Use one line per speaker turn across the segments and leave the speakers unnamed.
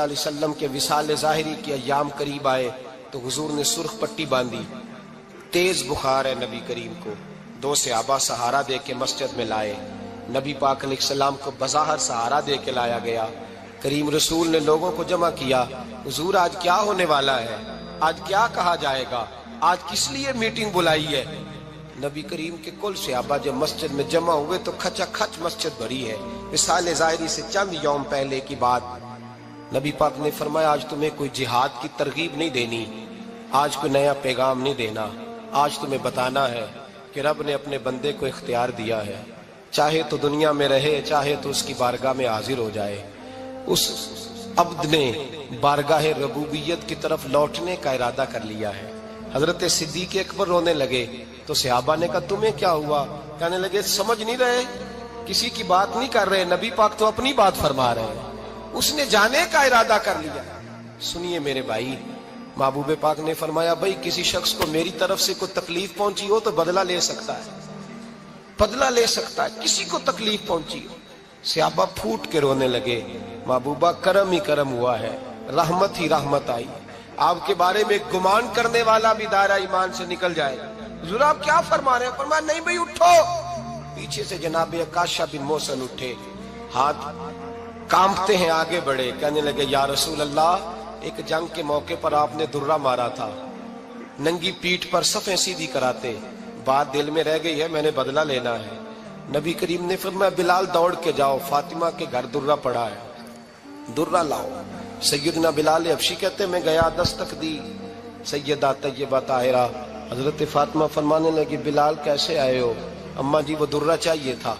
علیہ وسلم کے وصال ظاہری کے ایام قریب آئے تو حضور نے سرخ پٹی باندھی، تیز بخار ہے نبی کریم کو، 2 صحابہ سہارا دے کے مسجد میں لائے، نبی پاک علیہ السلام کو بظاہر سہارا دے کے لایا گیا۔ کریم رسول نے لوگوں کو جمع کیا، حضور آج کیا ہونے والا ہے، آج کیا کہا جائے گا، آج کس لیے میٹنگ بلائی ہے؟ نبی کریم کے کل صحابہ جب مسجد میں جمع ہوئے تو کھچا کھچ مسجد بھری ہے۔ وصال ظاہری سے چند یوم پہلے کی بات، نبی پاک نے فرمایا آج تمہیں کوئی جہاد کی ترغیب نہیں دینی، آج کوئی نیا پیغام نہیں دینا، آج تمہیں بتانا ہے کہ رب نے اپنے بندے کو اختیار دیا ہے، چاہے تو دنیا میں رہے، چاہے تو اس کی بارگاہ میں حاضر ہو جائے۔ اس عبد نے بارگاہ ربوبیت کی طرف لوٹنے کا ارادہ کر لیا ہے۔ حضرت صدیق اکبر رونے لگے تو صحابہ نے کہا تمہیں کیا ہوا؟ کہنے لگے سمجھ نہیں رہے، کسی کی بات نہیں کر رہے، نبی پاک تو اپنی بات فرما رہے ہیں، اس نے جانے کا ارادہ کر لیا۔ سنیے میرے بھائی، محبوب پاک نے فرمایا بھائی کسی شخص کو میری طرف سے کوئی تکلیف پہنچی ہو تو بدلہ لے سکتا ہے، بدلہ لے سکتا ہے، کسی کو تکلیف پہنچی ہو۔ صحابہ پھوٹ کے رونے لگے، محبوبہ کرم ہی کرم ہوا ہے، رحمت ہی رحمت آئی، آپ کے بارے میں گمان کرنے والا بھی دائرہ ایمان سے نکل جائے۔ حضور آپ کیا فرما رہے ہیں؟ فرمایا نہیں بھئی اٹھو۔ پیچھے سے جناب عکاشہ بن محصن اٹھے، ہاتھ کانپتے ہیں، آگے بڑھے، کہنے لگے یا رسول اللہ، ایک جنگ کے موقع پر آپ نے درہ مارا تھا، ننگی پیٹھ پر صفیں سیدھی کراتے، بات دل میں رہ گئی ہے، میں نے بدلہ لینا ہے۔ نبی کریم نے فرمایا بلال دوڑ کے جاؤ، فاطمہ کے گھر درہ پڑا ہے، درہ لاؤ۔ سیدنا بلال حبشی کہتے میں گیا، دستک دی سیدہ طیبہ طاہرہ، حضرت فاطمہ فرمانے لگی بلال کیسے آئے ہو؟ اماں جی وہ درہ چاہیے تھا۔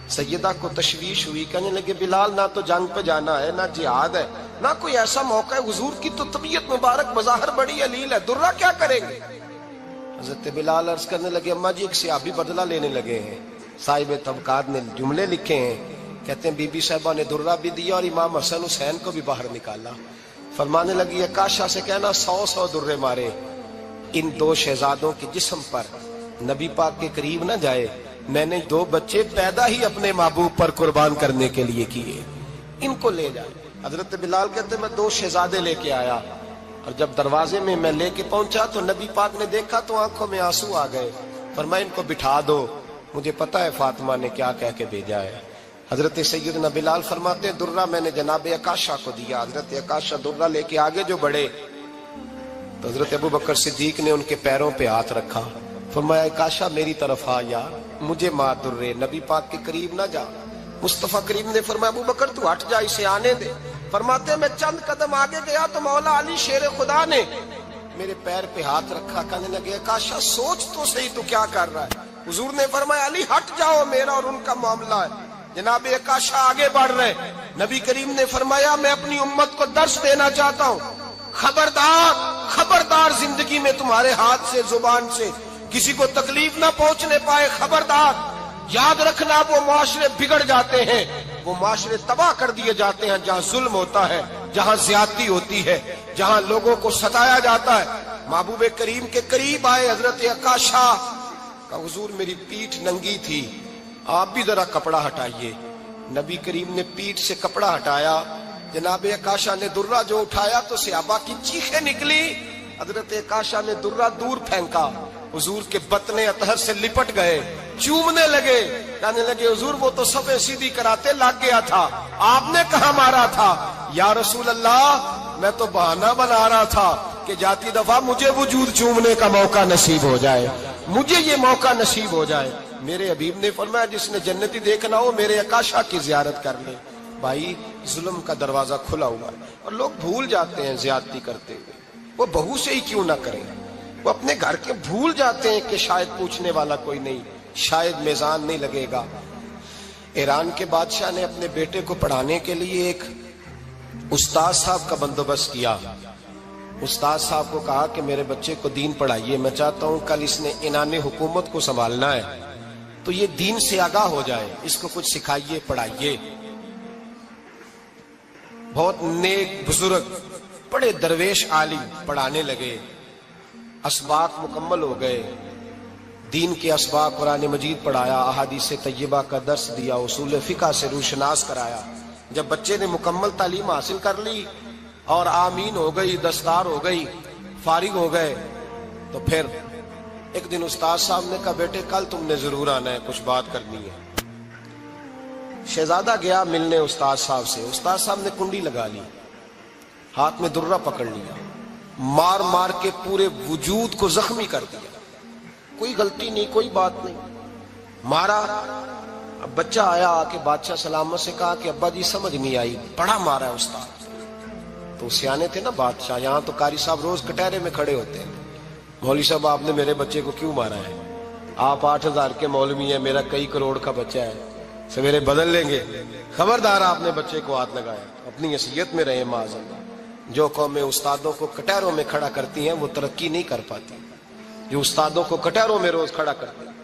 سیدہ کو تشویش ہوئی، کہنے لگے بلال نہ تو جنگ پہ جانا ہے، نہ جہاد ہے، نہ کوئی ایسا موقع ہے، حضور کی تو طبیعت مبارک بظاہر بڑی علیل ہے، درہ کیا کریں گے؟ حضرت بلال عرض کرنے لگے اماں جی ایک صحابی بدلہ لینے لگے ہیں، صاحب طبقات نے جملے لکھے ہیں، کہتے ہیں بی بی صاحبہ نے درہ بھی دیا اور امام حسن حسین کو بھی باہر نکالا۔ فرمانے لگی عکاشہ سے کہنا 100 درے مارے، ان 2 شہزادوں کے جسم پر نبی پاک کے قریب نہ جائے، میں نے 2 بچے پیدا ہی اپنے محبوب پر قربان کرنے کے لیے کیے، ان کو لے جائے۔ حضرت بلال کہتے ہیں میں 2 شہزادے لے کے آیا، اور جب دروازے میں میں لے کے پہنچا تو نبی پاک نے دیکھا تو آنکھوں میں آنسو آ گئے۔ فرمایا ان کو بٹھا دو، مجھے پتا ہے فاطمہ نے کیا کہہ کے بھیجا ہے۔ حضرت سیدنا بلال فرماتے ہیں درہ میں نے جناب عکاشہ کو دیا، حضرت عکاشہ درہ لے کے آگے جو بڑھے تو حضرت ابوبکر صدیق نے ان کے پیروں پہ ہاتھ رکھا، فرمایا عکاشہ میری طرف آ یار، مجھے مار درے، نبی پاک کے قریب نہ جا۔ مصطفیٰ کریم نے فرمایا ابوبکر تو ہٹ جا، اسے آنے دے۔ فرماتے ہیں میں چند قدم آگے گیا تو مولا علی شیر خدا نے میرے پیر پہ ہاتھ رکھا، کہنے لگے عکاشہ سوچ تو صحیح تو کیا کر رہا ہے؟ حضور نے فرمایا علی ہٹ جاؤ، میرا اور ان کا معاملہ ہے۔ جناب عکاشہ آگے بڑھ رہے، نبی کریم نے فرمایا میں اپنی امت کو درس دینا چاہتا ہوں، خبردار خبردار زندگی میں تمہارے ہاتھ سے زبان سے کسی کو تکلیف نہ پہنچنے پائے، خبردار یاد رکھنا وہ معاشرے بگڑ جاتے ہیں، وہ معاشرے تباہ کر دیے جاتے ہیں جہاں ظلم ہوتا ہے، جہاں زیادتی ہوتی ہے، جہاں لوگوں کو ستایا جاتا ہے۔ محبوب کریم کے قریب آئے حضرت عکاشہ، کہا حضور میری پیٹھ ننگی تھی، آپ بھی ذرا کپڑا ہٹائیے۔ نبی کریم نے پیٹھ سے کپڑا ہٹایا، جناب عکاشہ نے درہ جو اٹھایا تو صحابہ کی چیخیں نکلی، حضرت عکاشہ نے درہ دور پھینکا، حضور کے بطن اطہر سے لپٹ گئے، چومنے لگے، کہنے لگے حضور وہ تو صفیں سیدھی کراتے لگ گیا تھا، آپ نے کہاں مارا تھا؟ یا رسول اللہ میں تو بہانہ بنا رہا تھا کہ جاتی دفعہ مجھے وجود چومنے کا موقع نصیب ہو جائے، مجھے یہ موقع نصیب ہو جائے۔ میرے حبیب نے فرمایا جس نے جنتی دیکھنا ہو میرے عکاشہ کی زیارت کر لے۔ بھائی ظلم کا دروازہ کھلا ہوا ہے اور لوگ بھول جاتے ہیں زیادتی کرتے ہوئے، وہ بہو سے ہی کیوں نہ کریں، وہ اپنے گھر کے بھول جاتے ہیں کہ شاید پوچھنے والا کوئی نہیں، شاید میزان نہیں لگے گا۔ ایران کے بادشاہ نے اپنے بیٹے کو پڑھانے کے لیے ایک استاد صاحب کا بندوبست کیا۔ استاد صاحب کو کہا کہ میرے بچے کو دین پڑھائیے، میں چاہتا ہوں کل اس نے عنان حکومت کو سنبھالنا ہے تو یہ دین سے آگاہ ہو جائے، اس کو کچھ سکھائیے پڑھائیے۔ بہت نیک بزرگ بڑے درویش عالم پڑھانے لگے، اسباق مکمل ہو گئے، دین کے اسباق قرآن مجید پڑھایا، احادیث طیبہ کا درس دیا، اصول فقہ سے روشناس کرایا۔ جب بچے نے مکمل تعلیم حاصل کر لی اور آمین ہو گئی، دستار ہو گئی، فارغ ہو گئے، تو پھر ایک دن استاد صاحب نے کہا بیٹے کل تم نے ضرور آنا ہے، کچھ بات کرنی ہے۔ شہزادہ گیا ملنے استاد صاحب سے، استاد صاحب نے کنڈی لگا لی، ہاتھ میں درہ پکڑ لیا، مار مار کے پورے وجود کو زخمی کر دیا، کوئی غلطی نہیں، کوئی بات نہیں، مارا۔ اب بچہ آیا آ کے بادشاہ سلامت سے کہا کہ ابا جی سمجھ نہیں آئی، بڑا مارا ہے استاد۔ تو سیانے تھے نا بادشاہ، یہاں تو قاری صاحب روز کٹہرے میں کھڑے ہوتے ہیں، مولوی صاحب آپ نے میرے بچے کو کیوں مارا ہے؟ آپ 8,000 کے مولوی ہیں، میرا کئی کروڑ کا بچہ ہے، سویرے بدل لیں گے، خبردار آپ نے بچے کو ہاتھ لگایا، اپنی حیثیت میں رہے معاذ اللہ۔ جو قومیں استادوں کو کٹہروں میں کھڑا کرتی ہیں وہ ترقی نہیں کر پاتی، جو استادوں کو کٹہروں میں روز کھڑا کرتے ہیں۔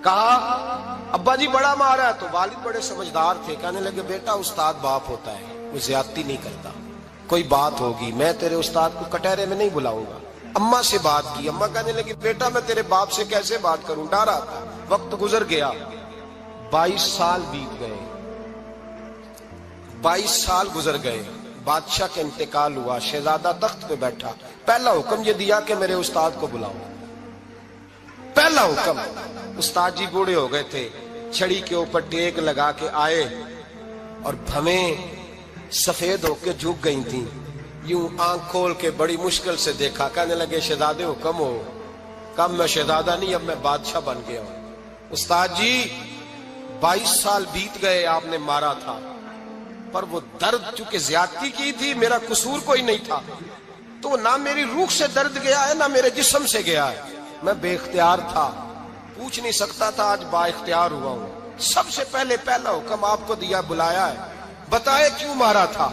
کہا ابا جی بڑا مارا ہے، تو والد بڑے سمجھدار تھے، کہنے لگے بیٹا استاد باپ ہوتا ہے، وہ زیادتی نہیں کرتا، کوئی بات ہوگی، میں تیرے استاد کو کٹہرے میں نہیں بلاؤں گا۔ اماں سے بات کی، اماں کہنے لگی بیٹا میں تیرے باپ سے کیسے بات کروں، ڈر آتا۔ وقت گزر گیا، 22 سال بیت گئے، 22 سال گزر گئے، بادشاہ کا انتقال ہوا، شہزادہ تخت پہ بیٹھا، پہلا حکم یہ دیا کہ میرے استاد کو بلاؤ، پہلا حکم۔ استاد جی بوڑھے ہو گئے تھے، چھڑی کے اوپر ٹیک لگا کے آئے اور بھویں سفید ہو کے جھک گئی تھیں، یوں آنکھ کھول کے بڑی مشکل سے دیکھا، کہنے لگے شہزادے حکم ہو۔ کب میں شہزادہ نہیں، اب میں بادشاہ بن گیا ہوں۔ استاد جی 22 سال بیت گئے، آپ نے مارا تھا، پر وہ درد چونکہ زیادتی کی تھی، میرا قصور کوئی نہیں تھا، تو نہ میری روح سے درد گیا ہے نہ میرے جسم سے گیا ہے، میں بے اختیار تھا، پوچھ نہیں سکتا تھا، آج با اختیار ہوا ہوں۔ سب سے پہلے پہلا حکم آپ کو دیا، بلایا ہے، بتائے کیوں مارا تھا،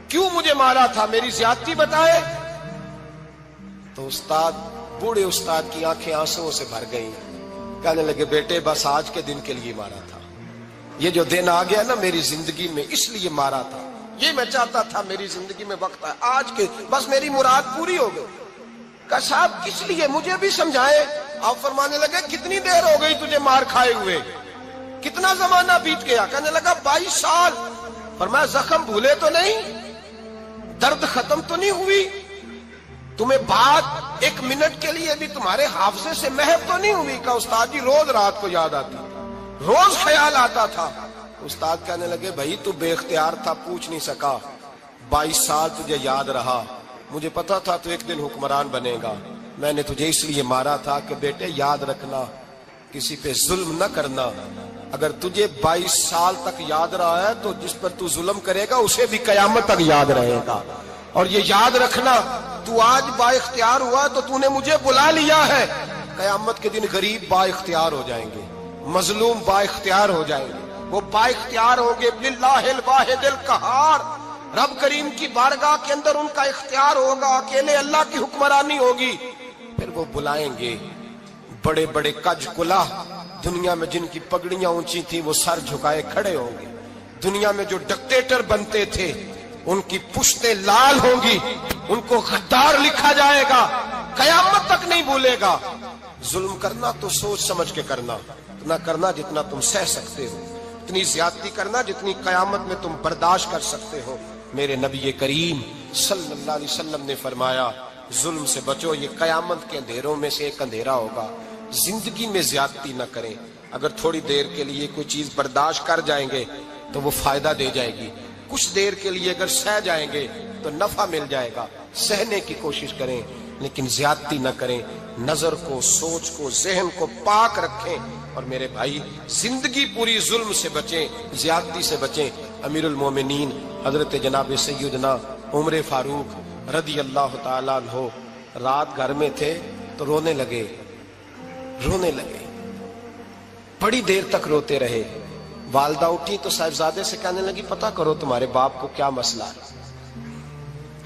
کیوں مجھے مارا تھا، میری زیادتی بتائے۔ تو استاد، بوڑھے استاد کی آنکھیں آنسوں سے بھر گئیں، کہنے لگے بیٹے بس آج کے دن کے لیے مارا تھا، یہ جو دن آ گیا نا میری زندگی میں اس لیے مارا تھا، یہ میں چاہتا تھا میری زندگی میں وقت ہے، آج کے بس میری مراد پوری ہو گئی۔ کہا صاحب کس لیے، مجھے بھی سمجھائے۔ آپ فرمانے لگے کتنی دیر ہو گئی تجھے مار کھائے ہوئے، کتنا زمانہ بیت گیا؟ کہنے لگا 22 سال۔ فرمایا زخم بھولے تو نہیں، درد ختم تو نہیں ہوئی، تمہیں بات 1 منٹ کے لیے بھی تمہارے حافظے سے محو تو نہیں ہوئی؟ کہا استاد جی روز رات کو یاد آتی، روز خیال آتا تھا۔ استاد کہنے لگے بھائی تو بے اختیار تھا، پوچھ نہیں سکا، 22 سال تجھے یاد رہا، مجھے پتا تھا تو ایک دن حکمران بنے گا، میں نے تجھے اس لیے مارا تھا کہ بیٹے یاد رکھنا، کسی پہ ظلم نہ کرنا، اگر تجھے 22 سال تک یاد رہا ہے تو جس پر تو ظلم کرے گا اسے بھی قیامت تک یاد رہے گا، اور یہ یاد رکھنا تو آج با اختیار ہوا تو تو نے مجھے بلا لیا ہے، قیامت کے دن غریب با اختیار ہو جائیں گے، مظلوم با اختیار ہو جائیں گے، وہ با اختیار ہوں گے، للہ الواحد القہار، رب کریم کی بارگاہ کے اندر ان کا اختیار ہوگا، اکیلے اللہ کی حکمرانی ہوگی، پھر وہ بلائیں گے بڑے بڑے کج کلاہ، دنیا میں جن کی پگڑیاں اونچی تھیں وہ سر جھکائے کھڑے ہوں گے، دنیا میں جو ڈکٹیٹر بنتے تھے ان کی پشتیں لال ہوں گی، ان کو غدار لکھا جائے گا، قیامت تک نہیں بھولے گا۔ ظلم کرنا تو سوچ سمجھ کے کرنا، اتنا کرنا جتنا تم سہ سکتے ہو، اتنی زیادتی کرنا جتنی قیامت میں تم برداشت کر سکتے ہو۔ میرے نبی کریم صلی اللہ علیہ وسلم نے فرمایا ظلم سے بچو، یہ قیامت کے اندھیروں میں سے ایک اندھیرا ہوگا، زندگی میں زیادتی نہ کریں، اگر تھوڑی دیر کے لیے کوئی چیز برداشت کر جائیں گے تو وہ فائدہ دے جائے گی، کچھ دیر کے لیے اگر سہ جائیں گے تو نفع مل جائے گا، سہنے کی کوشش کریں لیکن زیادتی نہ کریں، نظر کو، سوچ کو، ذہن کو پاک رکھیں، اور میرے بھائی زندگی پوری ظلم سے بچیں، زیادتی سے بچیں۔ امیر المومنین حضرت جناب سیدنا عمر فاروق رضی اللہ تعالیٰ عنہ رات گھر میں تھے تو رونے لگے، بڑی دیر تک روتے رہے، والدہ اٹھی تو صاحبزادے سے کہنے لگی پتہ کرو تمہارے باپ کو کیا مسئلہ ہے۔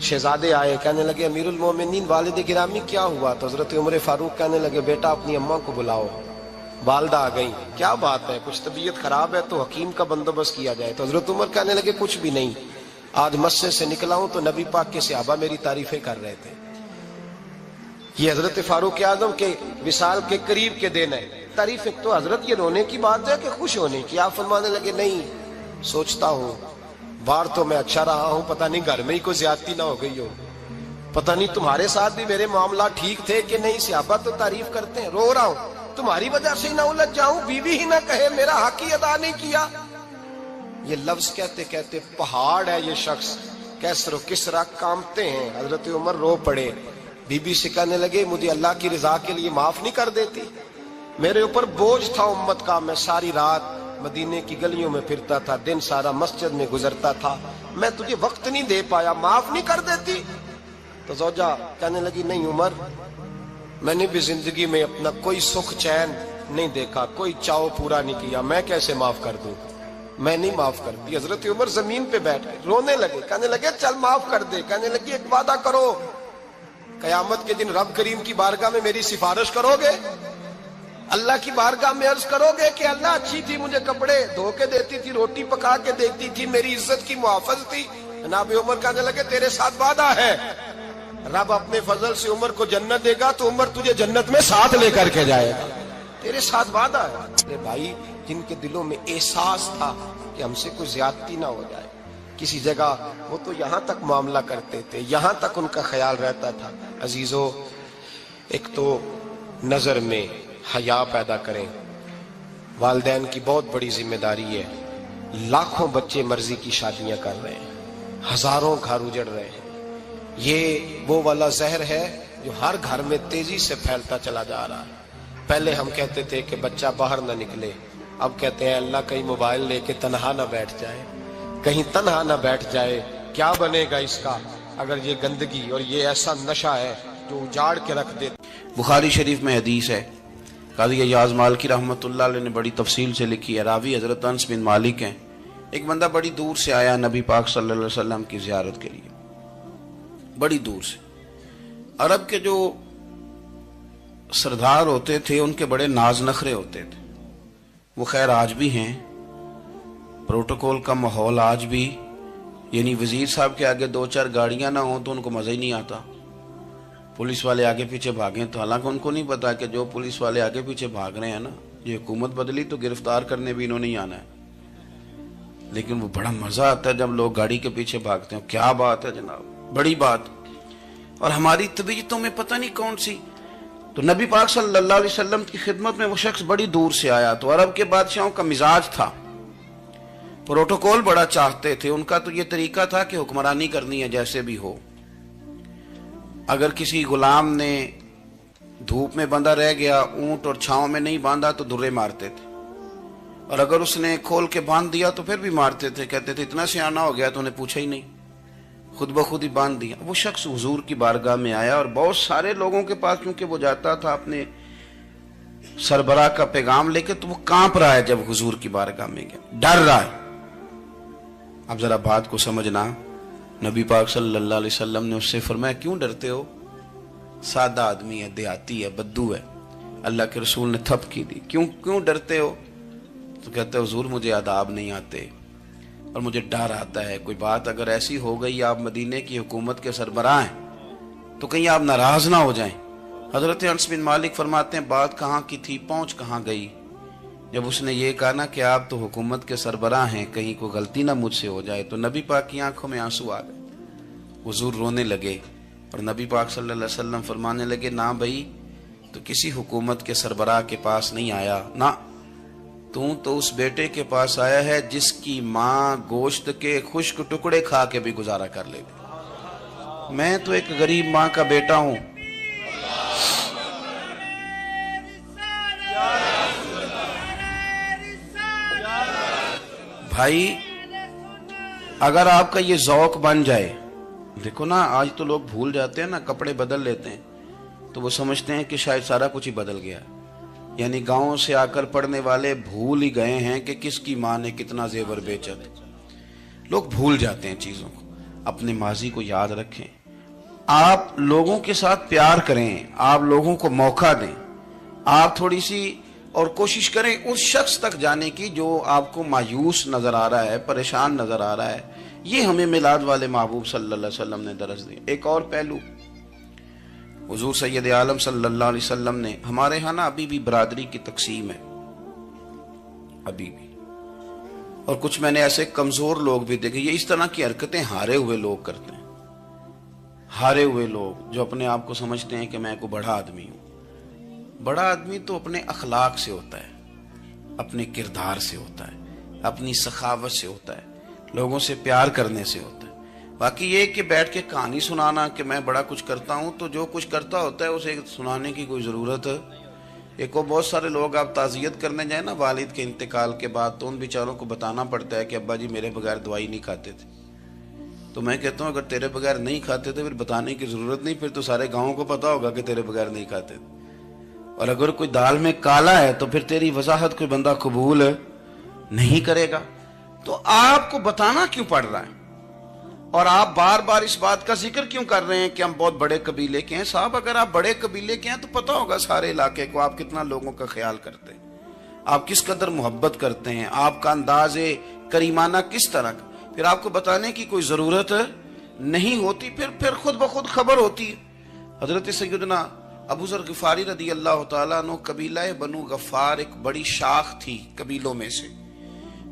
شہزادے آئے، کہنے لگے امیر المومنین والد گرامی کیا ہوا؟ تو حضرت عمر فاروق کہنے لگے بیٹا اپنی اماں کو بلاؤ۔ والدہ آ گئی، کیا بات ہے، کچھ طبیعت خراب ہے تو حکیم کا بندوبست کیا جائے۔ تو حضرت عمر کہنے لگے کچھ بھی نہیں، آج مسجد سے نکلا ہوں تو نبی پاک کے صحابہ میری تعریفیں کر رہے تھے۔ یہ حضرت فاروق اعظم کے وصال کے قریب کے دن ہے، تعریفیں تو حضرت یہ رونے کی بات ہے کہ خوش ہونے کی؟ آپ فرمانے لگے نہیں، سوچتا ہوں باہر تو میں اچھا رہا ہوں، پتہ نہیں گھر میں ہی کوئی زیادتی نہ ہو گئی ہو، پتہ نہیں تمہارے ساتھ بھی میرے معاملات ٹھیک تھے کہ نہیں۔ صحابہ تو تعریف کرتے ہیں، رو رہا ہوں تمہاری وجہ سے ہی نہ الجھ جاؤں، بیوی ہی نہ کہے میرا حق ہی ادا نہیں کیا۔ یہ لفظ کہتے کہتے پہاڑ ہے یہ شخص، کیسر و کسرا کانپتے ہیں۔ حضرت عمر رو پڑے، بی بی سے کہنے لگے مجھے اللہ کی رضا کے لیے معاف نہیں کر دیتی؟ میرے اوپر بوجھ تھا امت کا، میں ساری رات مدینے کی گلیوں میں پھرتا تھا، دن سارا مسجد میں گزرتا تھا، میں تجھے وقت نہیں دے پایا، معاف نہیں کر دیتی؟ تو زوجہ کہنے لگی نہیں عمر، میں نے بھی زندگی میں اپنا کوئی سکھ چین نہیں دیکھا، کوئی چاؤ پورا نہیں کیا، میں کیسے معاف کر دوں؟ میں نہیں معاف کرتی۔ حضرت عمر زمین پہ بیٹھ گئے، رونے لگے، کہنے لگے چل معاف کر دے۔ کہنے لگی ایک وعدہ کرو، قیامت کے دن رب کریم کی بارگاہ میں میری سفارش کرو گے؟ اللہ کی بارگاہ میں عرض کرو گے کہ اللہ اچھی تھی، مجھے کپڑے دھو کے دیتی تھی، روٹی پکا کے دیتی تھی، میری عزت کی محافظ تھی؟ جناب عمر کہنے لگے تیرے ساتھ وعدہ ہے، رب اپنے فضل سے عمر کو جنت دے گا تو عمر تجھے جنت میں ساتھ لے کر کے جائے گا، تیرے ساتھ وعدہ ہے۔ میرے بھائی جن کے دلوں میں احساس تھا کہ ہم سے کوئی زیادتی نہ ہو جائے کسی جگہ، وہ تو یہاں تک معاملہ کرتے تھے، یہاں تک ان کا خیال رہتا تھا۔ عزیزو، ایک تو نظر میں حیا پیدا کریں، والدین کی بہت بڑی ذمہ داری ہے۔ لاکھوں بچے مرضی کی شادیاں کر رہے ہیں، ہزاروں گھر اجڑ رہے ہیں، یہ وہ والا زہر ہے جو ہر گھر میں تیزی سے پھیلتا چلا جا رہا ہے۔ پہلے ہم کہتے تھے کہ بچہ باہر نہ نکلے، اب کہتے ہیں اللہ کہیں موبائل لے کے تنہا نہ بیٹھ جائے، کہیں تنہا نہ بیٹھ جائے، کیا بنے گا اس کا اگر یہ گندگی اور یہ ایسا نشہ ہے جو اجاڑ کے رکھ دے۔
بخاری شریف میں حدیث ہے، قاضی ایاز مالکی رحمۃ اللہ علیہ نے بڑی تفصیل سے لکھی ہے، راوی حضرت انس بن مالک ہیں۔ ایک بندہ بڑی دور سے آیا نبی پاک صلی اللہ علیہ وسلم کی زیارت کے لیے، بڑی دور سے۔ عرب کے جو سردار ہوتے تھے ان کے بڑے ناز نخرے ہوتے تھے، وہ خیر آج بھی ہیں، پروٹوکول کا ماحول آج بھی، یعنی وزیر صاحب کے آگے دو چار گاڑیاں نہ ہوں تو ان کو مزہ ہی نہیں آتا، پولیس والے آگے پیچھے بھاگیں تو، حالانکہ ان کو نہیں پتا کہ جو پولیس والے آگے پیچھے بھاگ رہے ہیں نا، یہ حکومت بدلی تو گرفتار کرنے بھی انہوں نے آنا ہے، لیکن وہ بڑا مزہ آتا ہے جب لوگ گاڑی کے پیچھے بھاگتے ہیں۔ کیا بات ہے جناب، بڑی بات۔ اور ہماری طبیعتوں میں پتہ نہیں کون سی، تو نبی پاک صلی اللہ علیہ وسلم کی خدمت میں وہ شخص بڑی دور سے آیا، تو عرب کے بادشاہوں کا مزاج تھا، پروٹوکول بڑا چاہتے تھے، ان کا تو یہ طریقہ تھا کہ حکمرانی کرنی ہے جیسے بھی ہو۔ اگر کسی غلام نے دھوپ میں بندھا رہ گیا، اونٹ اور چھاؤں میں نہیں باندھا تو درے مارتے تھے، اور اگر اس نے کھول کے باندھ دیا تو پھر بھی مارتے تھے، کہتے تھے اتنا سیانا ہو گیا تو انہیں پوچھا ہی نہیں، خود بخود ہی باندھ دیا۔ وہ شخص حضور کی بارگاہ میں آیا اور بہت سارے لوگوں کے پاس کیونکہ وہ جاتا تھا اپنے سربراہ کا پیغام لے کے، تو وہ کانپ رہا ہے جب حضور کی بارگاہ میں گیا، ڈر رہا ہے۔ اب ذرا بات کو سمجھنا، نبی پاک صلی اللہ علیہ وسلم نے اس سے فرمایا کیوں ڈرتے ہو؟ سادہ آدمی ہے، دیہاتی ہے، بدو ہے۔ اللہ کے رسول نے تھپ کی دی، کیوں ڈرتے ہو؟ تو کہتے حضور مجھے آداب نہیں آتے اور مجھے ڈر آتا ہے، کوئی بات اگر ایسی ہو گئی، آپ مدینے کی حکومت کے سربراہ ہیں، تو کہیں آپ ناراض نہ ہو جائیں۔ حضرت انس بن مالک فرماتے ہیں بات کہاں کی تھی، پہنچ کہاں گئی؟ جب اس نے یہ کہا نا کہ آپ تو حکومت کے سربراہ ہیں، کہیں کوئی غلطی نہ مجھ سے ہو جائے، تو نبی پاک کی آنکھوں میں آنسو آ گئے، حضور رونے لگے، اور نبی پاک صلی اللہ علیہ وسلم فرمانے لگے نہ بھائی، تو کسی حکومت کے سربراہ کے پاس نہیں آیا، نہ تو اس بیٹے کے پاس آیا ہے جس کی ماں گوشت کے خشک ٹکڑے کھا کے بھی گزارا کر لے گی۔ میں تو ایک غریب ماں کا بیٹا ہوں۔ بھائی اگر آپ کا یہ ذوق بن جائے، دیکھو نا آج تو لوگ بھول جاتے ہیں نا، کپڑے بدل لیتے ہیں تو وہ سمجھتے ہیں کہ شاید سارا کچھ ہی بدل گیا، یعنی گاؤں سے آ کر پڑھنے والے بھول ہی گئے ہیں کہ کس کی ماں نے کتنا زیور بیچا تھا۔ لوگ بھول جاتے ہیں چیزوں کو، اپنے ماضی کو یاد رکھیں، آپ لوگوں کے ساتھ پیار کریں، آپ لوگوں کو موقع دیں، آپ تھوڑی سی اور کوشش کریں اس شخص تک جانے کی جو آپ کو مایوس نظر آ رہا ہے، پریشان نظر آ رہا ہے۔ یہ ہمیں میلاد والے محبوب صلی اللہ علیہ وسلم نے درس دیا۔ ایک اور پہلو، حضور سید عالم صلی اللہ علیہ وسلم نے، ہمارے ہاں نا ابھی بھی برادری کی تقسیم ہے، ابھی بھی اور کچھ میں نے ایسے کمزور لوگ بھی دیکھے. یہ اس طرح کی حرکتیں ہارے ہوئے لوگ کرتے ہیں. ہارے ہوئے لوگ جو اپنے آپ کو سمجھتے ہیں کہ میں کوئی بڑا آدمی ہوں. بڑا آدمی تو اپنے اخلاق سے ہوتا ہے, اپنے کردار سے ہوتا ہے, اپنی سخاوت سے ہوتا ہے, لوگوں سے پیار کرنے سے ہوتا ہے. باقی یہ کہ بیٹھ کے کہانی سنانا کہ میں بڑا کچھ کرتا ہوں, تو جو کچھ کرتا ہوتا ہے اسے سنانے کی کوئی ضرورت ہے. ایک اور بہت سارے لوگ آپ تعزیت کرنے جائیں نا والد کے انتقال کے بعد, تو ان بیچاروں کو بتانا پڑتا ہے کہ ابا جی میرے بغیر دوائی نہیں کھاتے تھے. تو میں کہتا ہوں اگر تیرے بغیر نہیں کھاتے تھے پھر بتانے کی ضرورت نہیں, پھر تو سارے گاؤں کو پتا ہوگا کہ تیرے بغیر نہیں کھاتے تھے. اور اگر کوئی دال میں کالا ہے تو پھر تیری وضاحت کوئی بندہ قبول نہیں کرے گا. تو آپ کو بتانا کیوں پڑ رہا ہے, اور آپ بار بار اس بات کا ذکر کیوں کر رہے ہیں کہ ہم بہت بڑے قبیلے کے ہیں؟ صاحب اگر آپ بڑے قبیلے کے ہیں تو پتا ہوگا سارے علاقے کو آپ کتنا لوگوں کا خیال کرتے ہیں, آپ کس قدر محبت کرتے ہیں, آپ کا انداز کریمانہ کس طرح کا. پھر آپ کو بتانے کی کوئی ضرورت نہیں ہوتی, پھر خود بخود خبر ہوتی. حضرت سیدنا ابو ذر غفاری رضی اللہ تعالیٰ عنہ, قبیلہ بنو غفار ایک بڑی شاخ تھی قبیلوں میں سے.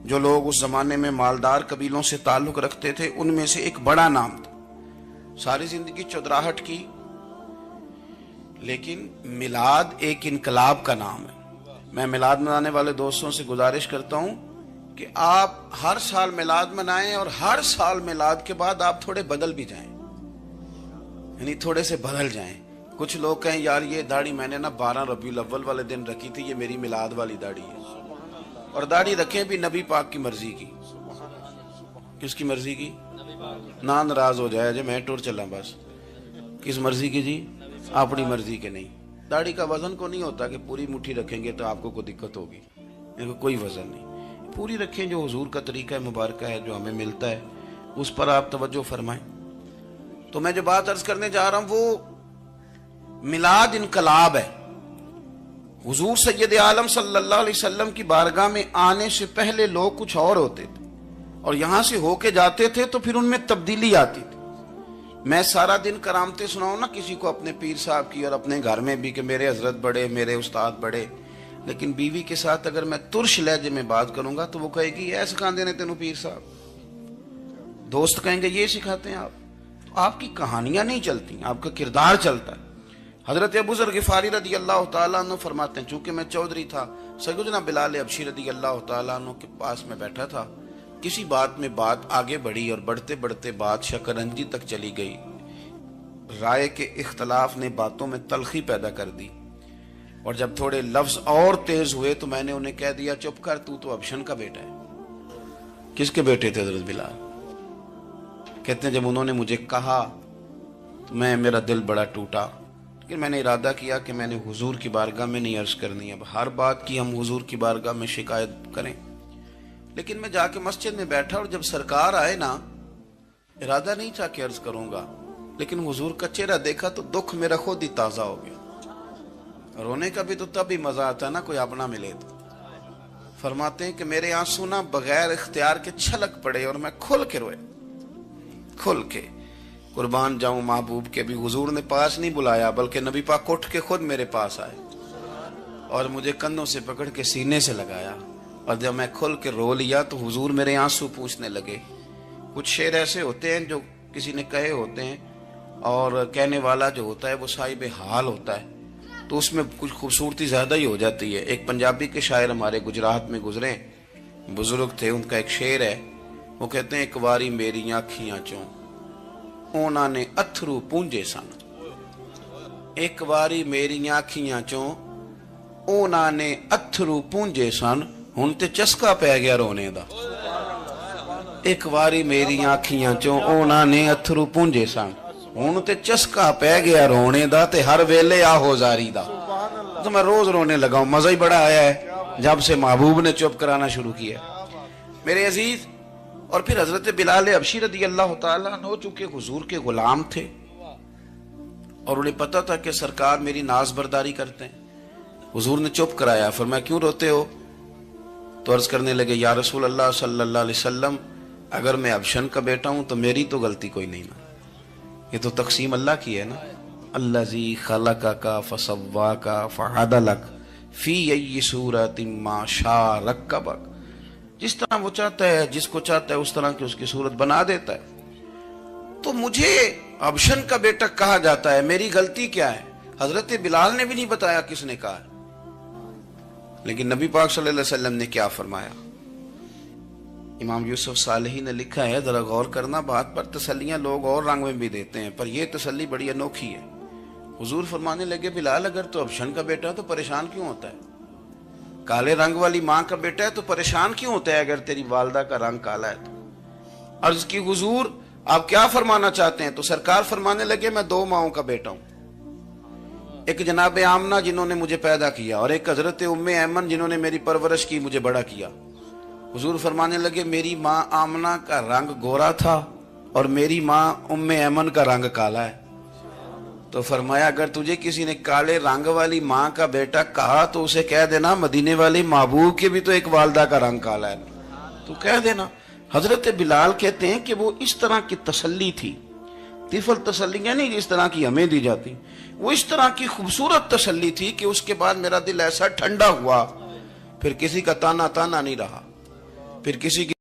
جو لوگ اس زمانے میں مالدار قبیلوں سے تعلق رکھتے تھے ان میں سے ایک بڑا نام تھا. ساری زندگی چودراہٹ کی, لیکن میلاد ایک انقلاب کا نام ہے. میں میلاد منانے والے دوستوں سے گزارش کرتا ہوں کہ آپ ہر سال میلاد منائیں, اور ہر سال میلاد کے بعد آپ تھوڑے بدل بھی جائیں, یعنی تھوڑے سے بدل جائیں. کچھ لوگ کہیں یار یہ داڑھی میں نے نا 12 ربیع الاول والے دن رکھی تھی, یہ میری میلاد والی داڑھی ہے. اور داڑھی رکھیں بھی نبی پاک کی مرضی کی. کس کی مرضی کی؟ نہ ناراض ہو جائے جی میں ٹور چلا بس. کس مرضی کی جی؟ اپنی مرضی کے نہیں. داڑھی کا وزن کو نہیں ہوتا کہ پوری مٹھی رکھیں گے تو آپ کو کوئی دقت ہوگی, کوئی وزن نہیں. پوری رکھیں, جو حضور کا طریقہ مبارکہ ہے جو ہمیں ملتا ہے اس پر آپ توجہ فرمائیں. تو میں جو بات عرض کرنے جا رہا ہوں وہ میلاد انقلاب ہے. حضور سید عالم صلی اللہ علیہ وسلم کی بارگاہ میں آنے سے پہلے لوگ کچھ اور ہوتے تھے, اور یہاں سے ہو کے جاتے تھے تو پھر ان میں تبدیلی آتی تھی. میں سارا دن کرامتیں سناؤں نا کسی کو اپنے پیر صاحب کی, اور اپنے گھر میں بھی کہ میرے حضرت بڑے, میرے استاد بڑے, لیکن بیوی کے ساتھ اگر میں ترش لہجے میں بات کروں گا تو وہ کہے گی یہ سکھاندے نے تینوں پیر صاحب. دوست کہیں گے یہ سکھاتے ہیں آپ. تو آپ کی کہانیاں نہیں چلتی, آپ کا کردار چلتا ہے. حضرت ابو ذر غفاری رضی اللہ تعالیٰ عنہ فرماتے ہیں چونکہ میں چودھری تھا, سیدنا بلال حبشی رضی اللہ تعالیٰ عنہ کے پاس میں بیٹھا تھا. کسی بات میں بات آگے بڑھی اور بڑھتے بڑھتے بات شکنجی تک چلی گئی. رائے کے اختلاف نے باتوں میں تلخی پیدا کر دی, اور جب تھوڑے لفظ اور تیز ہوئے تو میں نے انہیں کہہ دیا چپ کر, تو ابشن کا بیٹا ہے. کس کے بیٹے تھے حضرت بلال؟ کہتے ہیں جب انہوں نے مجھے کہا تو میرا دل بڑا ٹوٹا, لیکن میں نے ارادہ کیا کہ میں نے حضور کی بارگاہ میں نہیں عرض کرنی. اب ہر بات کی ہم حضور کی بارگاہ میں شکایت کریں. لیکن میں جا کے مسجد میں بیٹھا, اور جب سرکار آئے نا, ارادہ نہیں تھا کہ عرض کروں گا, لیکن حضور کا چہرہ دیکھا تو دکھ میرا خود ہی تازہ ہو گیا. رونے کا بھی تو تب ہی مزہ آتا ہے نا کوئی اپنا ملے تو. فرماتے ہیں کہ میرے آنسو نا بغیر اختیار کے چھلک پڑے, اور میں کھل کے روئے, کھل کے. قربان جاؤں محبوب کے, بھی حضور نے پاس نہیں بلایا بلکہ نبی پاک اٹھ کے خود میرے پاس آئے اور مجھے کندھوں سے پکڑ کے سینے سے لگایا. اور جب میں کھل کے رو لیا تو حضور میرے آنسو پوچھنے لگے. کچھ شعر ایسے ہوتے ہیں جو کسی نے کہے ہوتے ہیں, اور کہنے والا جو ہوتا ہے وہ صاحب حال ہوتا ہے, تو اس میں کچھ خوبصورتی زیادہ ہی ہو جاتی ہے. ایک پنجابی کے شاعر ہمارے گجرات میں گزرے, بزرگ تھے, ان کا ایک شعر ہے, وہ کہتے ہیں ایک واری میری آنکھیاں چوں اونا نے اتھرو پونجے سن. ایک واری میری آنکھیاں چوں اونا نے اتھرو پونجے سن, ہن تے چسکا پہ گیا رونے دا. ایک واری میری آنکھیاں چوں اونا نے اتھرو پونجے سن, ہن تے چسکا پہ گیا رونے دا, تے ہر ویلے آہو زاری دا. تو میں روز رونے لگا ہوں, مزہ ہی بڑا آیا ہے جب سے محبوب نے چپ کرانا شروع کیا میرے عزیز. اور پھر حضرت بلال حبشی رضی اللہ تعالیٰ عنہ چونکہ حضور کے غلام تھے, اور انہیں پتا تھا کہ سرکار میری ناز برداری کرتے ہیں, حضور نے چپ کرایا. فرمایا کیوں روتے ہو؟ تو عرض کرنے لگے یا رسول اللہ صلی اللہ علیہ وسلم, اگر میں ابشن کا بیٹا ہوں تو میری تو غلطی کوئی نہیں نا, یہ تو تقسیم اللہ کی ہے نا. الذی خلقک فسواک فعدلک فی ای صورت ما شاء رکبک. جس طرح وہ چاہتا ہے، جس کو چاہتا ہے اس طرح کی اس کی صورت بنا دیتا ہے. تو مجھے ابشن کا بیٹا کہا جاتا ہے، میری غلطی کیا ہے؟ حضرت بلال نے بھی نہیں بتایا کس نے کہا. لیکن نبی پاک صلی اللہ علیہ وسلم نے کیا فرمایا؟ امام یوسف صالحی نے لکھا ہے، ذرا غور کرنا بات پر، تسلیاں لوگ اور رنگ میں بھی دیتے ہیں پر یہ تسلی بڑی انوکھی ہے. حضور فرمانے لگے، بلال اگر تو ابشن کا بیٹا تو پریشان کیوں ہوتا ہے؟ کالے رنگ والی ماں کا بیٹا ہے تو پریشان کیوں ہوتا ہے اگر تیری والدہ کا رنگ کالا ہے تو؟ عرض کی حضور آپ کیا فرمانا چاہتے ہیں؟ تو سرکار فرمانے لگے، میں دو ماؤں کا بیٹا ہوں، ایک جناب آمنہ جنہوں نے مجھے پیدا کیا اور ایک حضرت ام ایمن جنہوں نے میری پرورش کی، مجھے بڑا کیا. حضور فرمانے لگے، میری ماں آمنہ کا رنگ گورا تھا اور میری ماں ام ایمن کا رنگ کالا ہے. تو فرمایا اگر تجھے کسی نے کالے رنگ والی ماں کا بیٹا کہا تو اسے کہہ دینا مدینے والے محبوب کے بھی تو ایک والدہ کا رنگ کالا ہے، تو کہہ دینا. حضرت بلال کہتے ہیں کہ وہ اس طرح کی تسلی تھی، طفل تسلیاں نہیں جس طرح کی ہمیں دی جاتی، وہ اس طرح کی خوبصورت تسلی تھی کہ اس کے بعد میرا دل ایسا ٹھنڈا ہوا، پھر کسی کا تانا نہیں رہا، پھر کسی کی